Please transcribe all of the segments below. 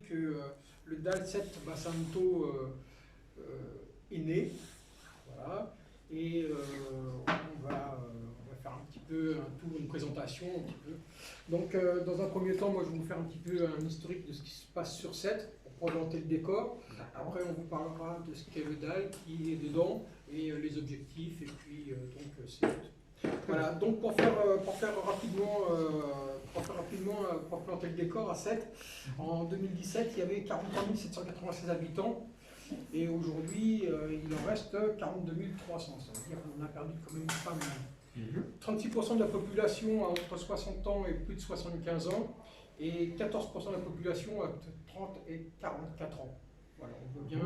que le DAL 7 Bassanto est né. Voilà. Et on va faire un petit peu un tour, une présentation un petit peu. Donc dans un premier temps, moi je vais vous faire un petit peu un historique de ce qui se passe sur 7 pour présenter le décor. Après on vous parlera de ce qu'est le DAL, qui est dedans, et les objectifs, et puis donc c'est tout. Voilà, donc pour faire rapidement, pour planter le décor à 7, en 2017 il y avait 43 796 habitants. Et aujourd'hui, il en reste 42 300. Ça veut dire qu'on a perdu quand même pas mal. 36% de la population a entre 60 ans et plus de 75 ans, et 14% de la population a 30 et 44 ans. Voilà, on voit bien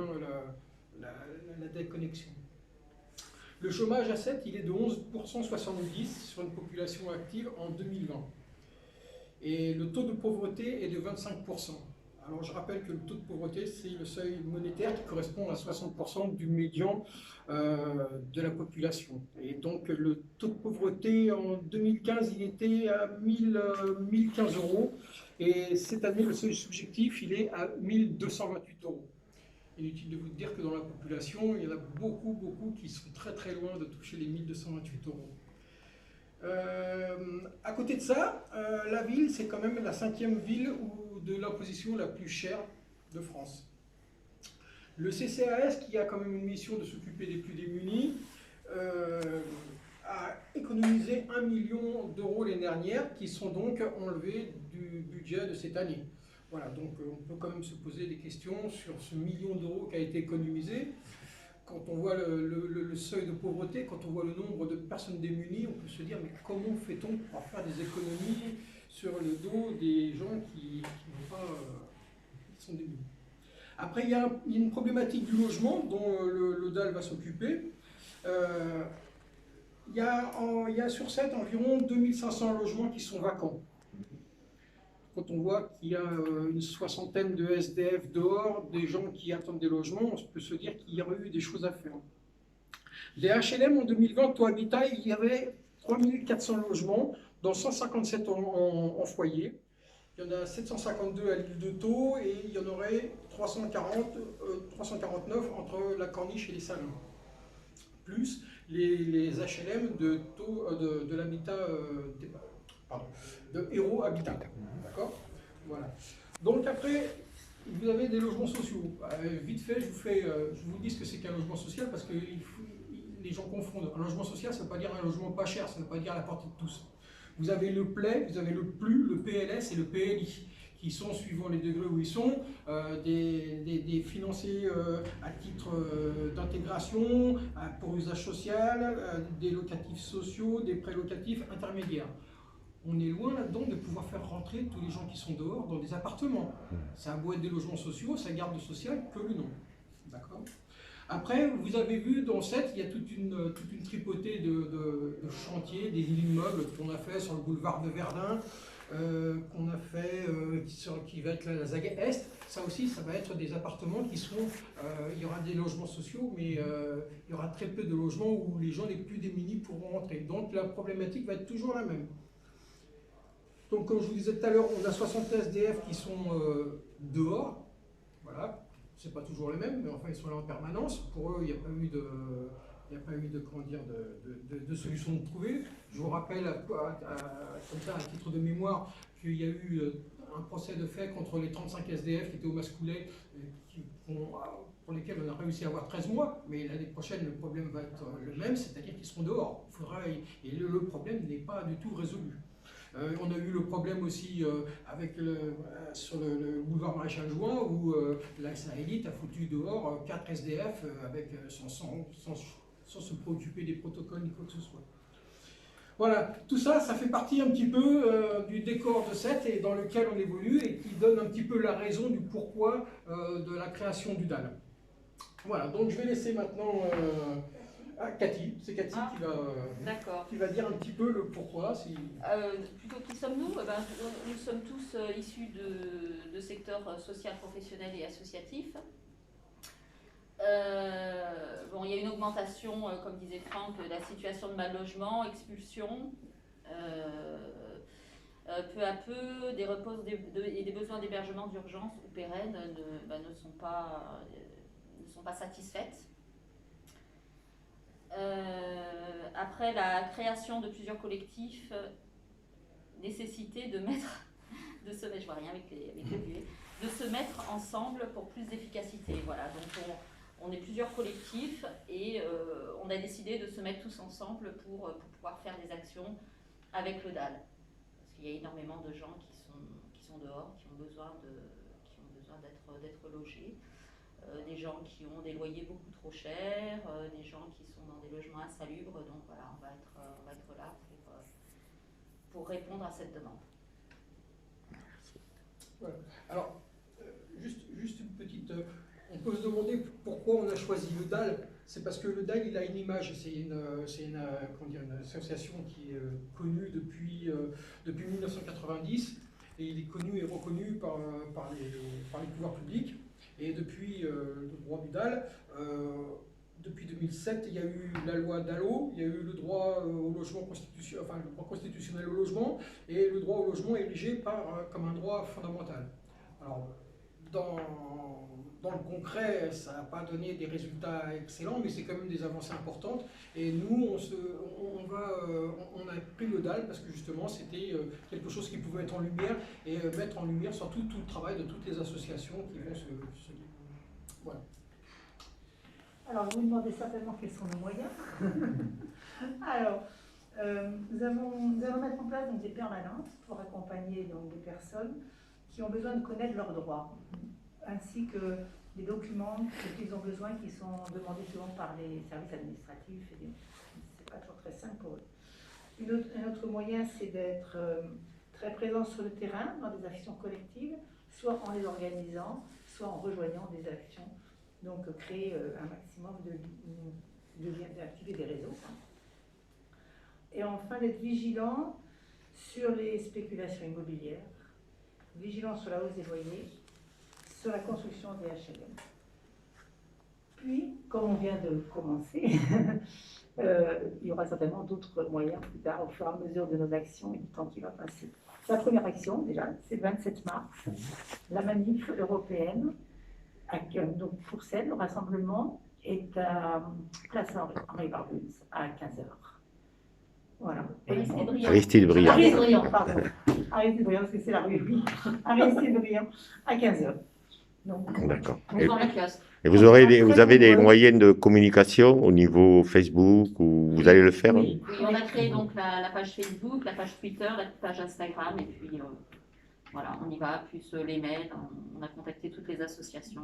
la déconnexion. Le chômage à 7, il est de 11% 70 sur une population active en 2020. Et le taux de pauvreté est de 25%. Alors je rappelle que le taux de pauvreté, c'est le seuil monétaire qui correspond à 60% du médian de la population. Et donc le taux de pauvreté en 2015, il était à 1015 €. Et cette année, le seuil subjectif, il est à 1228 €. Inutile de vous dire que dans la population, il y en a beaucoup qui sont très loin de toucher les 1228 €. À côté de ça, la ville, c'est quand même la 5e ville de l'imposition la plus chère de France. Le CCAS, qui a quand même une mission de s'occuper des plus démunis, a économisé 1 million d'euros l'année dernière, qui sont donc enlevés du budget de cette année. Voilà, donc on peut quand même se poser des questions sur ce million d'euros qui a été économisé. Quand on voit le seuil de pauvreté, quand on voit le nombre de personnes démunies, on peut se dire, mais comment fait-on pour faire des économies sur le dos des gens qui sont démunis? Après, il y a une problématique du logement dont le DAL va s'occuper. Il y a sur 7 environ 2500 logements qui sont vacants. Quand on voit qu'il y a une soixantaine de SDF dehors, des gens qui attendent des logements, on peut se dire qu'il y aurait eu des choses à faire. Des HLM en 2020, taux habitat, il y avait 3400 logements, dont 157 en foyer. Il y en a 752 à l'île de Thau et il y en aurait 349 entre la Corniche et les Salins. Plus les HLM de l'habitat, de Hérault Habitat. D'accord? Voilà. Donc après, vous avez des logements sociaux. Vite fait, je vous dis ce que c'est qu'un logement social parce que les gens confondent. Un logement social, ça ne veut pas dire un logement pas cher, ça ne veut pas dire à la portée de tous. Vous avez le PLAI, vous avez le PLU, le PLS et le PLI, qui sont, suivant les degrés où ils sont, des financés à titre d'intégration, pour usage social, des locatifs sociaux, des prêts locatifs intermédiaires. On est loin là-dedans de pouvoir faire rentrer tous les gens qui sont dehors dans des appartements. Ça a beau être des logements sociaux, ça garde le social que le nom. D'accord ? Après, vous avez vu dans 7, il y a toute une tripotée de chantiers, des immeubles qu'on a fait sur le boulevard de Verdun, qu'on a fait, qui va être la ZAG Est. Ça aussi, ça va être des appartements qui seront, il y aura des logements sociaux, mais il y aura très peu de logements où les gens les plus démunis pourront rentrer. Donc la problématique va être toujours la même. Donc comme je vous disais tout à l'heure, on a 60 SDF qui sont dehors, voilà. C'est pas toujours les mêmes, mais enfin ils sont là en permanence. Pour eux, il n'y a pas eu de solution de trouver. Je vous rappelle, comme ça, à titre de mémoire, qu'il y a eu un procès de fait contre les 35 SDF qui étaient au Mascoulet, pour lesquels on a réussi à avoir 13 mois, mais l'année prochaine, le problème va être le même, c'est-à-dire qu'ils seront dehors. Et le problème n'est pas du tout résolu. On a eu le problème aussi sur le boulevard Maréchal Juin où la Sahélite a foutu dehors 4 SDF sans se préoccuper des protocoles ni quoi que ce soit. Voilà, tout ça, ça fait partie un petit peu du décor de 7 et dans lequel on évolue et qui donne un petit peu la raison du pourquoi de la création du DAL. Voilà, donc je vais laisser maintenant Cathy, c'est Cathy qui va dire un petit peu le pourquoi. Plutôt qui sommes-nous? Nous sommes tous issus de secteurs social, professionnel et associatif. Bon, il y a une augmentation, comme disait Franck, de la situation de mal logement, expulsion. peu à peu, des reposes et des besoins d'hébergement d'urgence ou pérennes ne sont pas satisfaites. Après la création de plusieurs collectifs, nécessité de se mettre ensemble pour plus d'efficacité. Voilà, donc on est plusieurs collectifs et on a décidé de se mettre tous ensemble pour pouvoir faire des actions avec le DAL. Parce qu'il y a énormément de gens qui sont dehors, qui ont besoin d'être logés. Des gens qui ont des loyers beaucoup trop chers, des gens qui sont dans des logements insalubres. Donc voilà, on va être là pour répondre à cette demande. Voilà. Alors, juste une petite... on peut se demander pourquoi on a choisi le DAL. C'est parce que le DAL, il a une image. C'est une association qui est connue depuis 1990. Et il est connu et reconnu par les pouvoirs publics. Et depuis le droit du DAL, depuis 2007, il y a eu la loi DALO, il y a eu le droit au logement constitutionnel, enfin le droit constitutionnel au logement, et le droit au logement est érigé comme un droit fondamental. Alors, dans le concret, ça n'a pas donné des résultats excellents, mais c'est quand même des avancées importantes. Et nous, on a pris le DAL parce que justement, c'était quelque chose qui pouvait être en lumière et mettre en lumière surtout tout le travail de toutes les associations qui vont se... Voilà. Alors, vous me demandez certainement quels sont nos moyens. Alors, nous allons mettre en place donc, des permanences pour accompagner donc, des personnes qui ont besoin de connaître leurs droits, ainsi que des documents dont ils ont besoin qui sont demandés souvent par les services administratifs. Ce n'est pas toujours très simple pour eux. Un autre moyen, c'est d'être très présent sur le terrain dans des actions collectives, soit en les organisant, soit en rejoignant des actions. Donc, créer un maximum d'activer des réseaux. Et enfin, d'être vigilant sur les spéculations immobilières, vigilant sur la hausse des loyers, sur la construction des HLM. Puis, comme on vient de commencer, il y aura certainement d'autres moyens plus tard, au fur et à mesure de nos actions et du temps qui va passer. La première action, déjà, c'est le 27 mars, la manif européenne. Donc, pour celle, le rassemblement est à Place Henri Barbuns à 15h. Voilà. Aristide Briand. Aristide Briand, pardon. Aristide Briand, parce que c'est la rue, oui. Aristide Briand à 15h. D'accord. Et vous avez des moyens de communication au niveau Facebook ou vous allez le faire? Oui, on a créé donc la page Facebook, la page Twitter, la page Instagram et puis voilà, on y va, plus les mails, on a contacté toutes les associations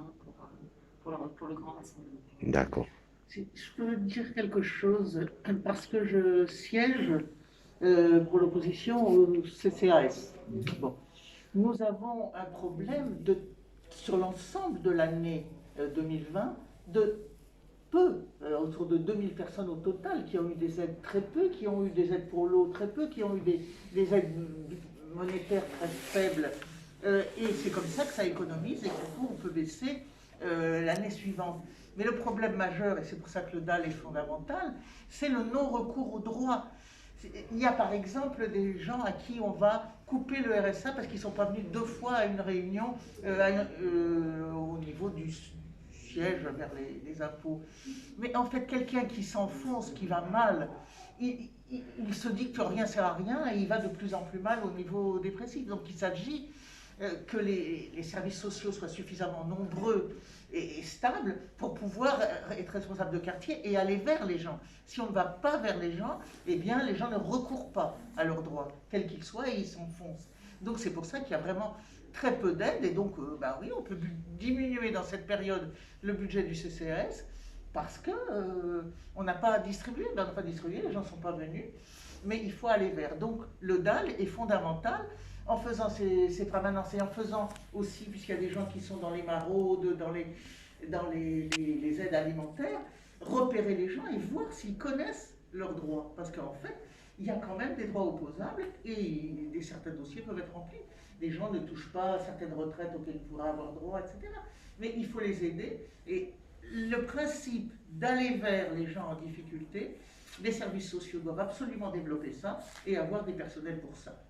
pour le grand rassemblement. D'accord. Je peux dire quelque chose, parce que je siège pour l'opposition au CCAS. Bon. Nous avons un problème sur l'ensemble de l'année 2020 de peu, autour de 2000 personnes au total qui ont eu des aides, très peu qui ont eu des aides pour l'eau, très peu qui ont eu des aides monétaires très faibles. Et c'est comme ça que ça économise et que du coup on peut baisser l'année suivante. Mais le problème majeur, et c'est pour ça que le DAL est fondamental, c'est le non-recours au droit. Il y a par exemple des gens à qui on va couper le RSA parce qu'ils ne sont pas venus 2 fois à une réunion au niveau du siège vers les impôts. Mais en fait, quelqu'un qui s'enfonce, qui va mal, il se dit que rien ne sert à rien et il va de plus en plus mal au niveau dépressif. Donc il s'agit que les services sociaux soient suffisamment nombreux et stables pour pouvoir être responsable de quartier et aller vers les gens. Si on ne va pas vers les gens, eh bien les gens ne recourent pas à leurs droits, quels qu'ils soient, et ils s'enfoncent. Donc c'est pour ça qu'il y a vraiment très peu d'aides, et donc bah oui, on peut diminuer dans cette période le budget du CCAS, parce qu'on n'a pas distribué, ben, on n'a pas distribué, les gens ne sont pas venus, mais il faut aller vers. Donc le DAL est fondamental. En faisant ces permanences et en faisant aussi, puisqu'il y a des gens qui sont dans les maraudes, dans les aides alimentaires, repérer les gens et voir s'ils connaissent leurs droits. Parce qu'en fait, il y a quand même des droits opposables et certains dossiers peuvent être remplis. Les gens ne touchent pas certaines retraites auxquelles ils pourraient avoir droit, etc. Mais il faut les aider. Et le principe d'aller vers les gens en difficulté, les services sociaux doivent absolument développer ça et avoir des personnels pour ça.